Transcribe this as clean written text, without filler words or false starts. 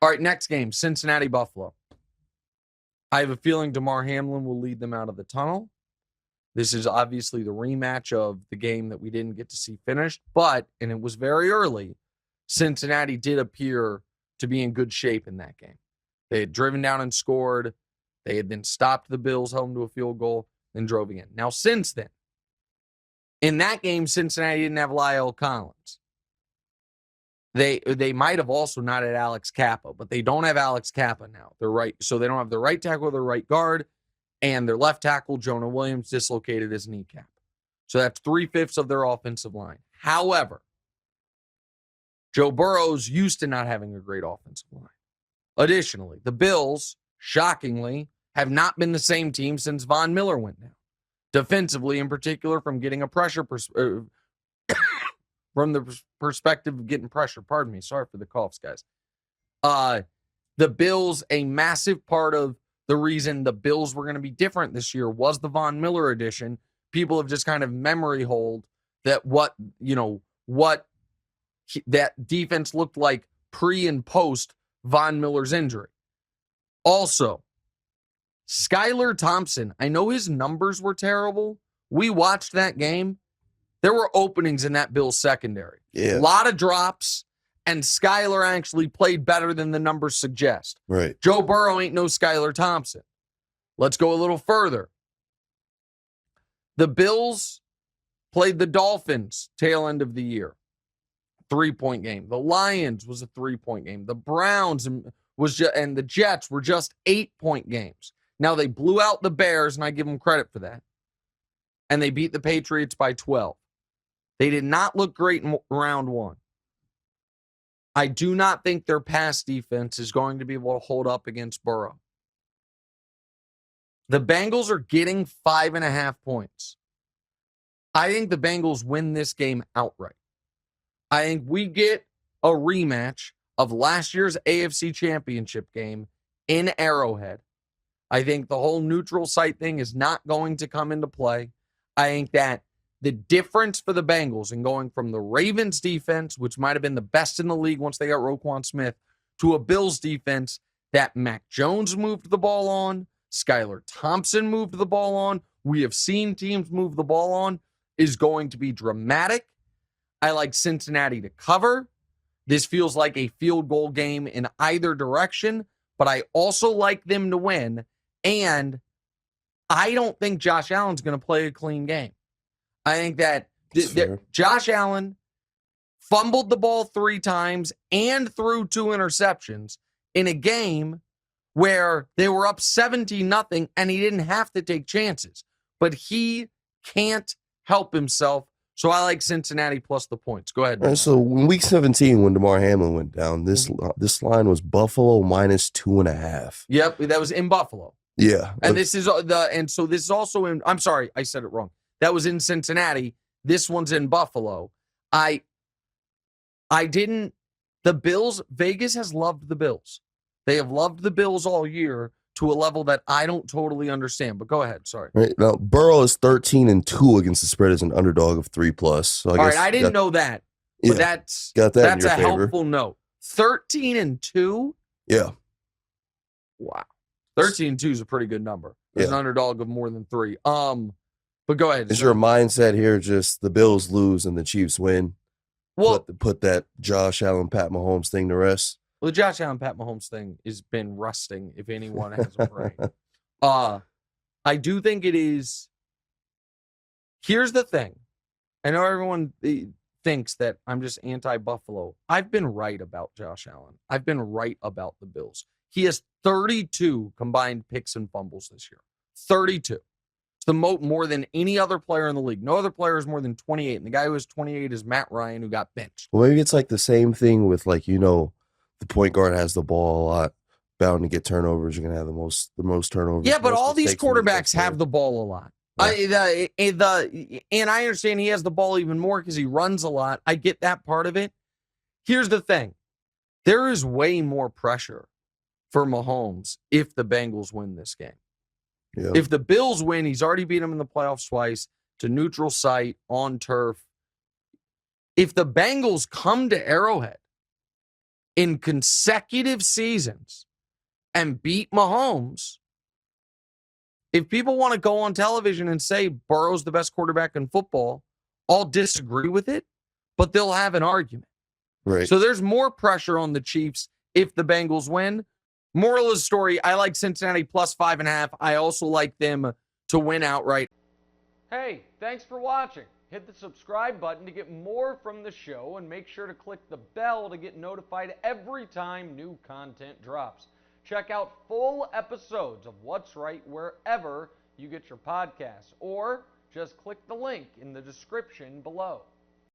All right, next game, Cincinnati-Buffalo. I have a feeling Damar Hamlin will lead them out of the tunnel. This is obviously the rematch of the game that we didn't get to see finished, and it was very early, Cincinnati did appear to be in good shape in that game. They had driven down and scored. They had then stopped the Bills home to a field goal, then drove again. Now, since then, in that game, Cincinnati didn't have Lyle Collins. They might have also not had Alex Kappa, but they don't have Alex Kappa now. They're right, so they don't have their right tackle or their right guard, and their left tackle, Jonah Williams, dislocated his kneecap. So that's 3/5 of their offensive line. However, Joe Burrow's used to not having a great offensive line. Additionally, the Bills, shockingly, have not been the same team since Von Miller went down. Defensively, in particular, from getting a pressure from the perspective of getting pressure. Pardon me. Sorry for the coughs, guys. The Bills, a massive part of the reason the Bills were going to be different this year was the Von Miller edition. People have just kind of memory hold that that defense looked like pre and post Von Miller's injury. Also, Skylar Thompson, I know his numbers were terrible. We watched that game. There were openings in that Bills secondary. Yeah. A lot of drops, and Skylar actually played better than the numbers suggest. Right. Joe Burrow ain't no Skylar Thompson. Let's go a little further. The Bills played the Dolphins tail end of the year. 3-point game. The Lions was a 3-point game. The Browns and the Jets were just 8-point games. Now they blew out the Bears, and I give them credit for that. And they beat the Patriots by 12. They did not look great in round one. I do not think their pass defense is going to be able to hold up against Burrow. The Bengals are getting 5.5 points. I think the Bengals win this game outright. I think we get a rematch of last year's AFC Championship game in Arrowhead. I think the whole neutral site thing is not going to come into play. I think that the difference for the Bengals in going from the Ravens defense, which might have been the best in the league once they got Roquan Smith, to a Bills defense that Mac Jones moved the ball on, Skylar Thompson moved the ball on, we have seen teams move the ball on, is going to be dramatic. I like Cincinnati to cover. This feels like a field goal game in either direction, but I also like them to win. And I don't think Josh Allen's going to play a clean game. I think that Josh Allen fumbled the ball 3 times and threw 2 interceptions in a game where they were up 17-0 and he didn't have to take chances. But he can't help himself. So I like Cincinnati plus the points. Go ahead. Right, so in week 17, when Damar Hamlin went down, this line was Buffalo minus 2.5. Yep, that was in Buffalo. Yeah. And this is also in, I'm sorry, I said it wrong. That was in Cincinnati. This one's in Buffalo. The Bills, Vegas has loved the Bills. They have loved the Bills all year to a level that I don't totally understand. But go ahead, sorry. Right, now, Burrow is 13-2 against the spread as an underdog of 3+. So I didn't know that. But that's a helpful note. 13-2? Yeah. Wow. 13-2 is a pretty good number. There's an underdog of more than 3. But go ahead. Is your mindset here just the Bills lose and the Chiefs win? Well, put that Josh Allen, Pat Mahomes thing to rest? Well, the Josh Allen, Pat Mahomes thing has been rusting, if anyone has a brain. I do think it is. Here's the thing. I know everyone thinks that I'm just anti-Buffalo. I've been right about Josh Allen. I've been right about the Bills. He has 32 combined picks and fumbles this year. 32. It's the more than any other player in the league. No other player has more than 28. And the guy who has 28 is Matt Ryan, who got benched. Well, maybe it's like the same thing with the point guard has the ball a lot, bound to get turnovers. You're gonna have the most turnovers. Yeah, but all these quarterbacks have the ball a lot. Yeah. And I understand he has the ball even more because he runs a lot. I get that part of it. Here's the thing. There is way more pressure for Mahomes if the Bengals win this game. Yeah. If the Bills win, he's already beat them in the playoffs twice to neutral site on turf. If the Bengals come to Arrowhead in consecutive seasons and beat Mahomes, if people want to go on television and say Burrow's the best quarterback in football, I'll disagree with it, but they'll have an argument. Right. So there's more pressure on the Chiefs if the Bengals win. Moral of the story, I like Cincinnati plus 5.5. I also like them to win outright. Hey, thanks for watching. Hit the subscribe button to get more from the show, and make sure to click the bell to get notified every time new content drops. Check out full episodes of What's Right wherever you get your podcasts, or just click the link in the description below.